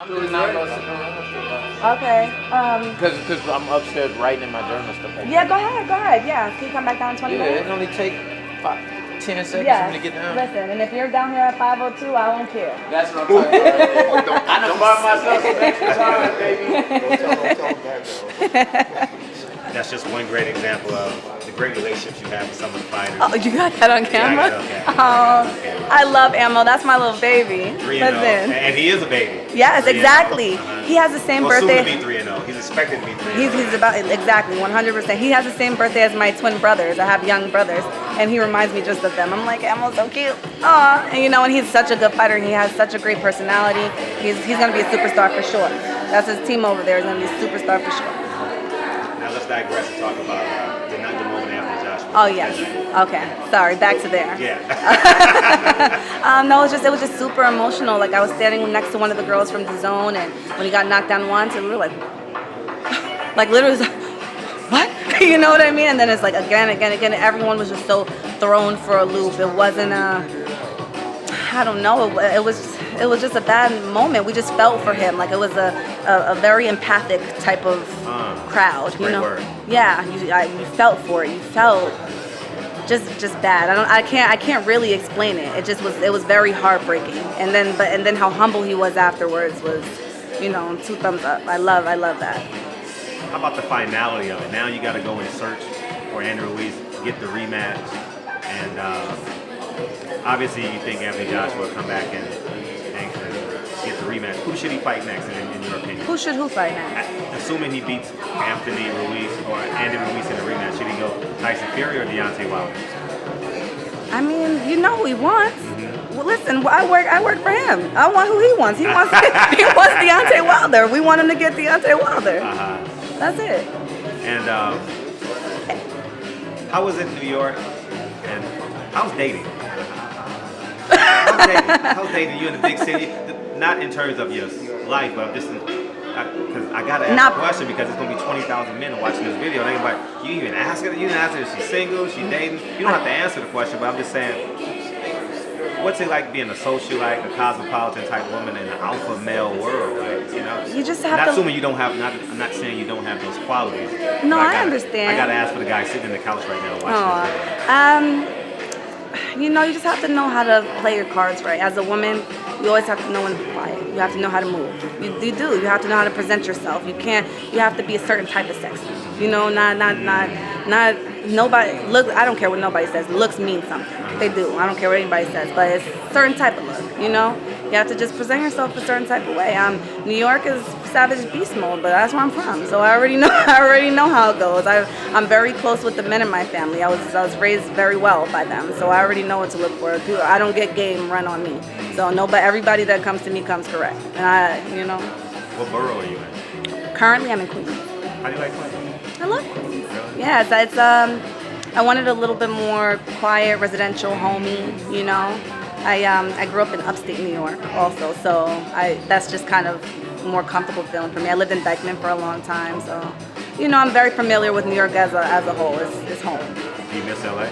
I'm really not gonna sit around. Okay. Because I'm upstairs writing in my journal stuff. Yeah, go ahead. Yeah, can you come back down in 20 Yeah, minutes? it only take 10 seconds Yeah. for me to get down. Listen, and if you're down here at 5:02, I won't care. That's what I'm talking about. I done bought myself some extra time, baby. That's just one great example of the great relationships you have with some of the fighters. Oh, you got that on camera? Yeah, I love Ammo. That's my little baby. 3-0. And he is a baby. Yes, 3-0. exactly. He has the same birthday. Soon to be 3-0. He's expected to be 3-0. He's about exactly 100%. He has the same birthday as my twin brothers. I have young brothers, and he reminds me just of them. I'm like, Ammo's so cute. Aw, and and he's such a good fighter. And he has such a great personality. He's gonna be a superstar for sure. That's his team over there. Is gonna be a superstar for sure. Now let's digress and talk about the moment after Joshua. Oh yes. Okay. Sorry. Back to there. Yeah. No, it was just super emotional. Like I was standing next to one of the girls from the zone, and when he got knocked down once, and we were like literally, was like, what? You know what I mean? And then it's like again. Everyone was just so thrown for a loop. It wasn't I don't know. It was just a bad moment. We just felt for him. Like it was a very empathic type of crowd. Great word. Yeah, you felt for it. You felt just bad. I can't really explain it. It was very heartbreaking. And then how humble he was afterwards was, 2 thumbs up. I love that. How about the finality of it? Now you got to go and search for Andrew Ruiz, get the rematch, and obviously you think Anthony Joshua will come back and get the rematch. Who should he fight next, in your opinion? Who fight next? Assuming he beats Anthony Ruiz or Andy Ruiz in the rematch, should he go Tyson Fury or Deontay Wilder? I mean, you know who he wants. Mm-hmm. Well, listen, I work for him. I want who he wants. He wants Deontay Wilder. We want him to get Deontay Wilder. That's it. And how was it in New York? And how's dating? How's dating? You in the big city? Not in terms of your life, but I'm just because I gotta ask a question because it's gonna be 20,000 men watching this video. And they're like, you even ask her? You didn't ask her if she's single, she's dating. You don't have to answer the question, but I'm just saying, what's it like being a socialite, a cosmopolitan type woman in the alpha male world? Like, you just have not to. Assuming you don't have. I'm not saying you don't have those qualities. No, I understand. I gotta ask for the guy sitting in the couch right now watching this video. You just have to know how to play your cards right. As a woman, you always have to know when to be quiet. You have to know how to move. You do. You have to know how to present yourself. You have to be a certain type of sexy. Not nobody. Look, I don't care what nobody says. Looks mean something. They do. I don't care what anybody says. But it's a certain type of look. You have to just present yourself a certain type of way. New York is savage beast mode, but that's where I'm from. So I already know how it goes. I'm very close with the men in my family. I was raised very well by them, so I already know what to look for. I don't get game run on me. So everybody that comes to me comes correct. And What borough are you in? Currently, I'm in Queens. How do you like Queens? I love Queens. Really? Yeah, it's I wanted a little bit more quiet, residential, homey. I grew up in upstate New York also, so that's just kind of more comfortable feeling for me. I lived in Dyckman for a long time, so I'm very familiar with New York as a whole. It's home. Do you miss LA?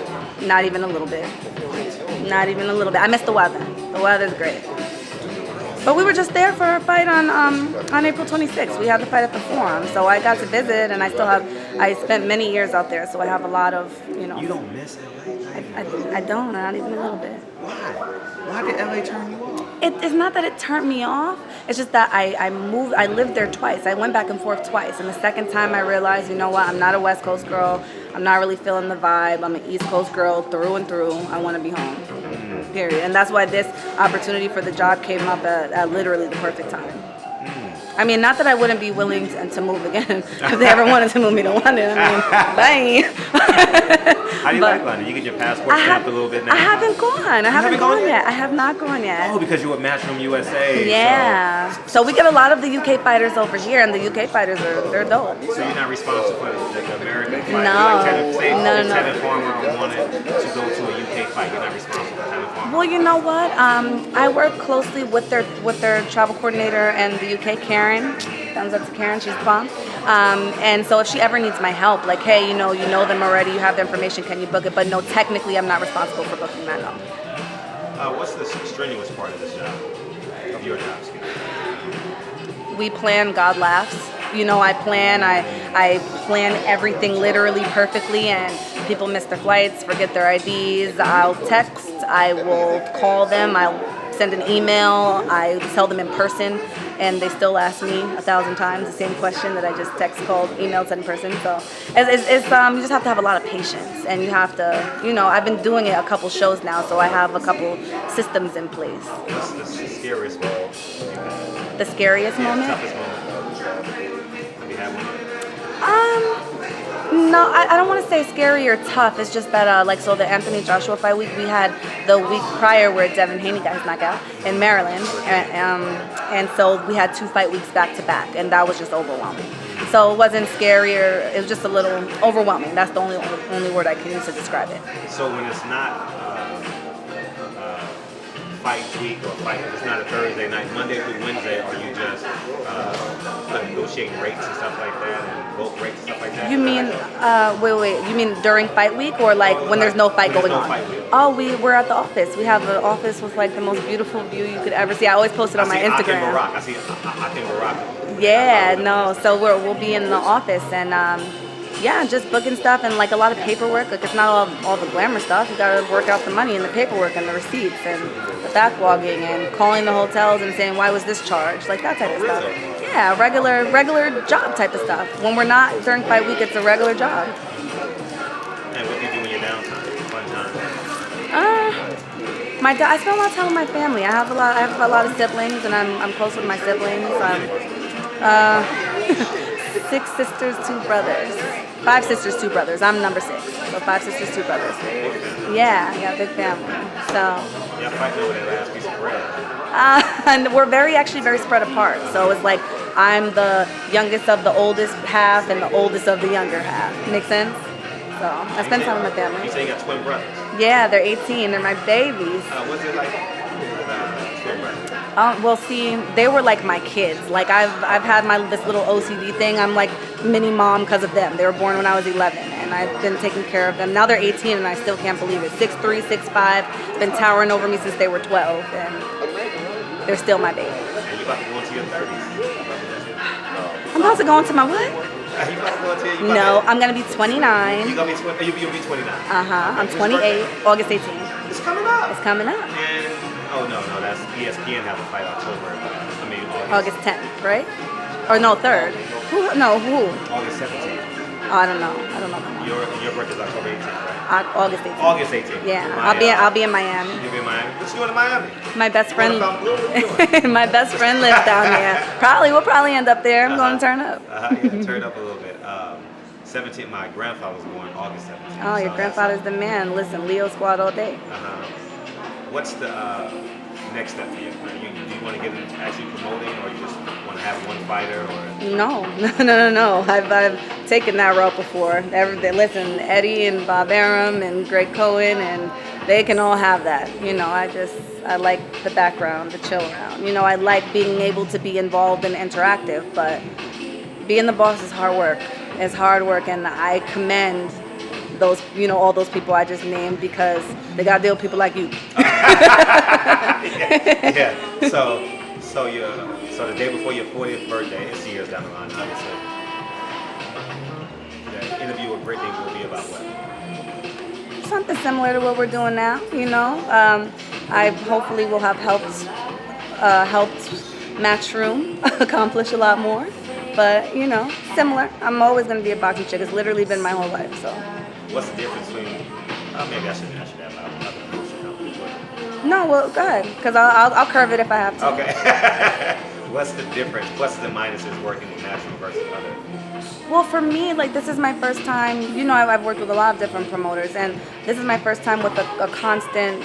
Not even a little bit. Not even a little bit. I miss the weather. The weather's great. But we were just there for a fight on April 26th. We had the fight at the Forum, so I got to visit, and I spent many years out there, so I have a lot of. You don't miss LA? I don't. Not even a little bit. Why did LA turn you off? It's not that it turned me off. It's just that I moved. I lived there twice. I went back and forth twice. And the second time I realized, I'm not a West Coast girl. I'm not really feeling the vibe. I'm an East Coast girl through and through. I want to be home. Period. And that's why this opportunity for the job came up at literally the perfect time. I mean, not that I wouldn't be willing to move again if they ever wanted to move me to London. I mean, bye. How do you like London? You get your passport stamped a little bit now? I haven't gone. I haven't gone yet. I have not gone yet. Oh, because you were at Matchroom USA. Yeah. So we get a lot of the UK fighters over here, and the UK fighters they're dope. So you're not responsible for the American fight? No. If Tevin Farmer wanted to go to a UK fight, you're not responsible for Tevin Farmer? Well, you know what? I work closely with their travel coordinator and the UK, Karen. Thumbs up to Karen, she's the bomb. And so if she ever needs my help, like, hey, you know them already, you have the information, can you book it? But no, technically I'm not responsible for booking that, no. What's the strenuous part of this job, of your job, excuse me? we plan, God laughs. You know, I plan everything literally perfectly, and people miss their flights, forget their IDs. I'll text, I will call them, I'll send an email, I tell them in person, and they still ask me 1,000 times the same question that I just text, called, emailed, said in person. So it's you just have to have a lot of patience, and you have to, you know, I've been doing it a couple shows now, so I have a couple systems in place. What's the scariest moment? The scariest moment? Toughest moment. Have you had one? No, I don't want to say scary or tough. It's just that, like, so the Anthony Joshua fight week, we had the week prior where Devin Haney got his knockout in Maryland. And so we had 2 fight weeks back to back, and that was just overwhelming. So it wasn't scary, or it was just a little overwhelming. That's the only word I can use to describe it. So when it's not fight week or fight, if it's not a Thursday night, Monday through Wednesday, are you just negotiating rates and stuff like that, and vote rates and stuff like that? You mean, wait, you mean during fight week, or like when there's no fight going on? Fight week. Oh, we're at the office. We have an office with like the most beautiful view you could ever see. I always post it on my Instagram. I see Akin Barak. Yeah, no, so we'll be in the office, and yeah, just booking stuff and like a lot of paperwork. Like, it's not all the glamour stuff. You gotta work out the money and the paperwork and the receipts and the backlogging and calling the hotels and saying, why was this charged? Like that type of stuff. Yeah, regular job type of stuff. When we're not during fight week, it's a regular job. And what do you do in your downtime? Fun time? I spend a lot of time with my family. I have a lot of siblings, and I'm close with my siblings. 6 sisters, 2 brothers. 5 sisters, 2 brothers. I'm number 6. So 5 sisters, 2 brothers. Yeah, big family. So. Yeah, fighting over that last piece of bread. And we're actually very spread apart. So it's like I'm the youngest of the oldest half and the oldest of the younger half. Make sense? So I spend time with my family. You say you got twin brothers? Yeah, they're 18. They're my babies. What's it like twin brothers? Well, see, they were like my kids. Like I've had this little OCD thing. I'm like mini mom because of them. They were born when I was 11, and I've been taking care of them. Now they're 18, and I still can't believe it. 6'3", 6'5", been towering over me since they were 12, and they're still my baby. And you're about to go into your 30s. I'm about to go into my what? No, I'm gonna be 29. You'll be 29. I'm 28. August 18th. It's coming up. It's coming up. And no, that's ESPN have a fight October. August 10th, right? Or no, 3rd. Who? August 17th. Oh, I don't know. Your birthday's October 18th, right? August 18th. August 18th. Yeah, I'll be in Miami. You'll be in Miami. What you doing in Miami? My best friend. My best friend lives down there. We'll probably end up there. I'm going to turn up. Yeah, turn up a little bit. 17th. My grandfather was born August 17th. Oh, your grandfather's the man. Listen, Leo squad all day. What's the next step for you? Do you want to get into actually promoting, or you just want to have one fighter? Or No. I've taken that route before. Listen, Eddie and Bob Arum and Greg Cohen, and they can all have that. You know, I like the background, the chill around. You know, I like being able to be involved and interactive, but being the boss is hard work. It's hard work, and I commend those, all those people I just named, because they got to deal with people like you. yeah. So the day before your 40th birthday, it's years down the line, obviously. The interview with Brittany will be about what? Something similar to what we're doing now. I hopefully will have helped Matchroom accomplish a lot more. But, similar. I'm always going to be a boxing chick. It's literally been my whole life, so. What's the difference between, maybe I should have No, well, go ahead, because I'll curve it if I have to. Okay. What's the difference, pluses and minuses, working with Matchroom versus other? Well, for me, like, this is my first time, I've worked with a lot of different promoters, and this is my first time with a constant,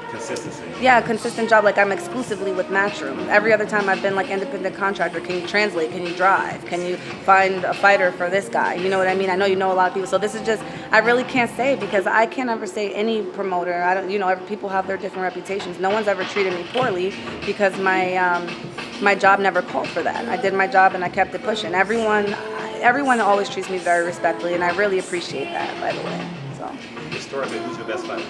consistency. Yeah, consistent job. Like, I'm exclusively with Matchroom. Every other time I've been like independent contractor. Can you translate? Can you drive? Can you find a fighter for this guy? You know what I mean? I know you know a lot of people, so this is just, I really can't say, because I can't ever say any promoter. I don't, people have their different reputations. No one's ever treated me poorly, because my job never called for that. I did my job and I kept it pushing. Everyone always treats me very respectfully, and I really appreciate that, by the way. So. Historically, who's your best fighter?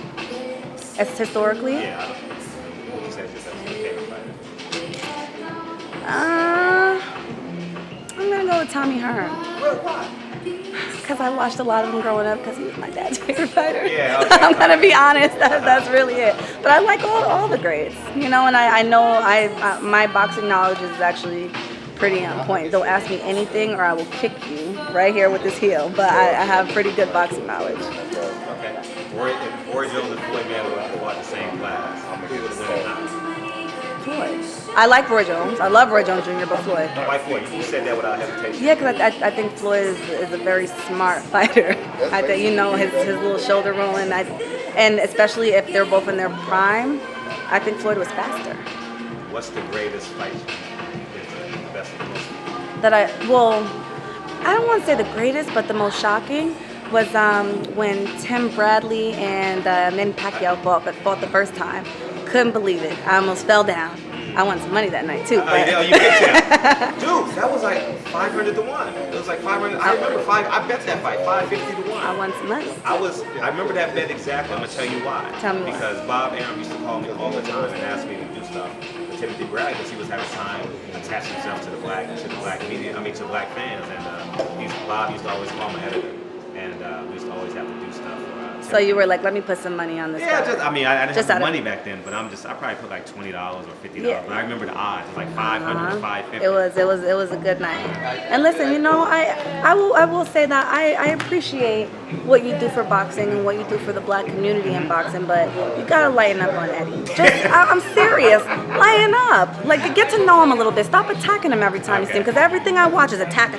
Historically? Yeah, who would you say is your best favorite fighter? to Tommy Hearn. Why? Because I watched a lot of him growing up because he was my dad's favorite fighter. Yeah, okay. I'm going to be honest. That's really it. But I like all the greats, you know, and I know my boxing knowledge is actually pretty on point. Don't ask me anything or I will kick you right here with this heel. But I have pretty good boxing knowledge. Okay. If Roy Jones and Floyd Mayweather fought the same class, who would have won out? Floyd. I like Roy Jones. I love Roy Jones Jr., but Floyd. Why Floyd? You said that without hesitation. Yeah, because I think Floyd is a very smart fighter. I think, you know, his little shoulder rolling, and especially if they're both in their prime, I think Floyd was faster. What's the greatest fight? The best of the most? I don't want to say the greatest, but the most shocking was when Tim Bradley and Manny Pacquiao fought the first time. Couldn't believe it. I almost fell down. I won some money that night too. You picked him. Dude, that was like 500 to 1. It was like 500. I remember I bet that fight 550 to 1. I won some money. I remember that bet exactly. I'm gonna tell you why. Tell me because why. Bob Arum used to call me all the time and ask me to do stuff with Timothy Bragg because he was having time attach himself to the black media. To black fans. And Bob used to always call my editor, and we used to always have to do stuff. So you were like, let me put some money on this. Yeah, guy. I didn't have the money back then, but I probably put like $20 or $50. Yeah. But I remember the odds, it was like 500 to 550. It was a good night. And listen, you know, I will say that I appreciate what you do for boxing and what you do for the black community in boxing, but you gotta lighten up on Eddie. I'm serious, lighten up. Like, get to know him a little bit. Stop attacking him every time you see him, because everything I watch is attack.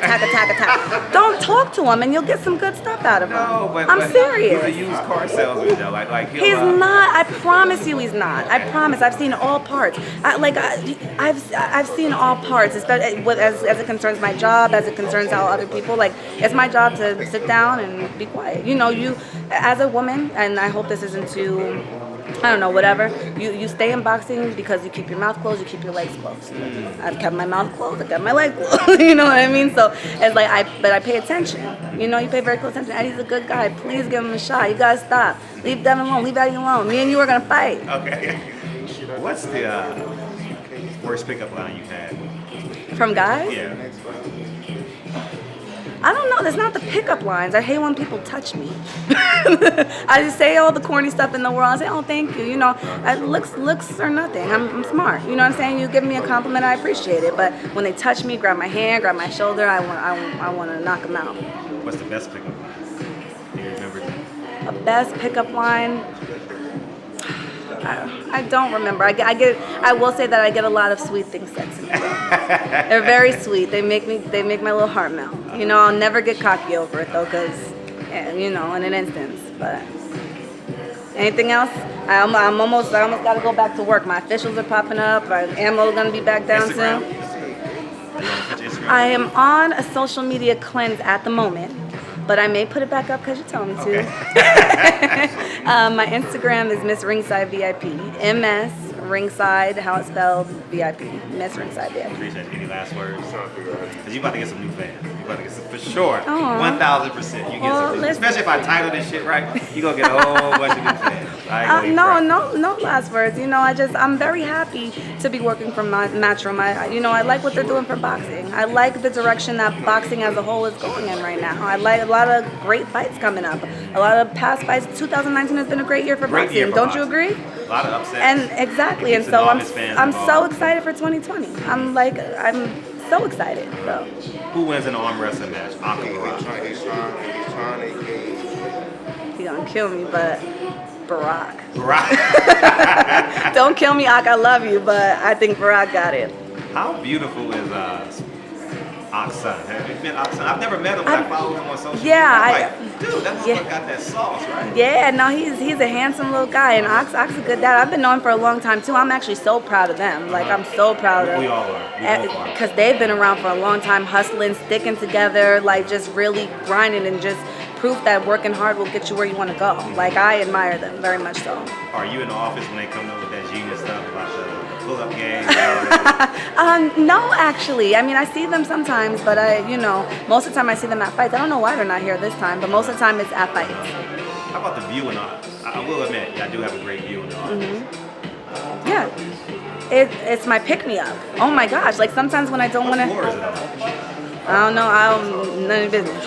Don't talk to him, and you'll get some good stuff out of him. No, but I'm serious. He's a used car salesman, though. Like he's not. I promise you, he's not. I promise. I've seen all parts. I've seen all parts, especially as it concerns my job, as it concerns how other people. Like, it's my job to sit down and be quiet. You know, you as a woman, and I hope this isn't too, I don't know, whatever. You stay in boxing because you keep your mouth closed, you keep your legs closed. I've kept my mouth closed, I've kept my leg closed. You know what I mean? So it's like I pay attention. You know, you pay very close attention. Eddie's a good guy. Please give him a shot. You gotta stop. Leave Devin alone. Leave Eddie alone. Me and you are gonna fight. Okay. What's the worst pickup line you've had? From guys? Yeah. I don't know. That's not the pickup lines. I hate when people touch me. I just say all the corny stuff in the world. I say, oh, thank you. You know, looks are nothing. I'm smart. You know what I'm saying? You give me a compliment, I appreciate it. But when they touch me, grab my hand, grab my shoulder, I want to knock them out. What's the best pickup line? Do you remember? A best pickup line? I don't remember. I will say that I get a lot of sweet things said to me. They're very sweet. They make my little heart melt. You know, I'll never get cocky over it though, cause you know, in an instance. But anything else? I almost got to go back to work. My officials are popping up. Our ammo gonna be back down Instagram? soon. I am on a social media cleanse at the moment. But I may put it back up because you told me to. Okay. My Instagram is Miss Ringside VIP. MS Ringside, how it's spelled, VIP. Miss Ringside VIP. Appreciate it. Any last words? Because you about to get some new fans. You about to get some, for sure. 1,000%. You get some new, especially if I title this shit right, you gonna get a whole bunch of new fans. No last words. You know, I'm very happy to be working for Matchroom. I like what they're doing for boxing. I like the direction that boxing as a whole is going in right now. I like a lot of great fights coming up. A lot of past fights. 2019 has been a great year for boxing. Don't you agree? A lot of upsets. And exactly. And so I'm so excited for 2020. I'm so excited. So. Who wins an arm wrestling match? Barack. He's gonna kill me, but Barack. Barack. Don't kill me, Ak. I love you, but I think Barack got it. How beautiful is Ak's son? Have you met Ak's son? I've never met him, but I follow him on social media. Yeah, dude, that motherfucker got that sauce, right? Yeah, no, he's a handsome little guy, and Ak's a good dad. I've been knowing him for a long time too. I'm actually so proud of them. Like, I'm so proud of. We all are. Because they've been around for a long time, hustling, sticking together, like just really grinding, and just proof that working hard will get you where you want to go. Like, I admire them very much so. Are you in the office when they come up with that genius stuff about the pull-up game? No, actually. I mean, I see them sometimes, but most of the time I see them at fights. I don't know why they're not here this time, but most of the time it's at fights. How about the view in the office? I will admit, I do have a great view in the office. Yeah. It's my pick-me-up. Oh my gosh. Like, sometimes when I don't want to... What floor is it on? I don't know. None of your business.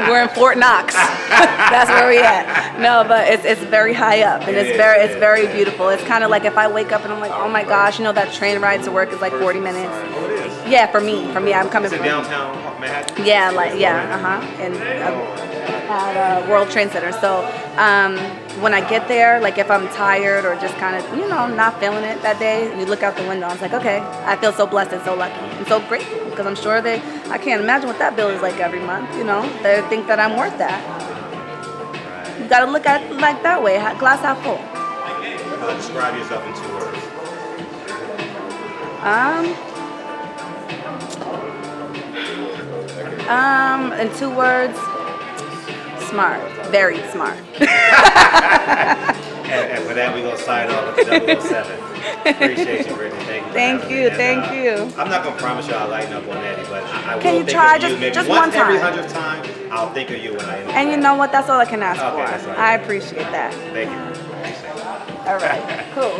We're in Fort Knox. That's where we at. No, but it's very high up, and it's very beautiful. It's kind of like if I wake up and I'm like, oh my gosh, you know that train ride to work is like 40 minutes. Oh, it is. Yeah, for me, I'm coming It's in from downtown Manhattan. Yeah, and at World Trade Center. So when I get there, like if I'm tired or just kind of not feeling it that day, you look out the window. I was like, okay, I feel so blessed and so lucky and so grateful because I'm sure I can't imagine what that bill is like every month. They think that I'm worth that. You got to look at it like that way, glass half full. Describe yourself in 2 words. In 2 words, smart, very smart. And for that, we're going to sign off with 007. Appreciate you, Brittany. Thank you. I'm not going to promise you I'll lighten up on Eddie, but I will Can you think try of you. Maybe just once one time? every 100th time, I'll think of you when I end. And you know what? That's all I can ask Okay, for. that's all right. I appreciate that. Thank you. All right, cool.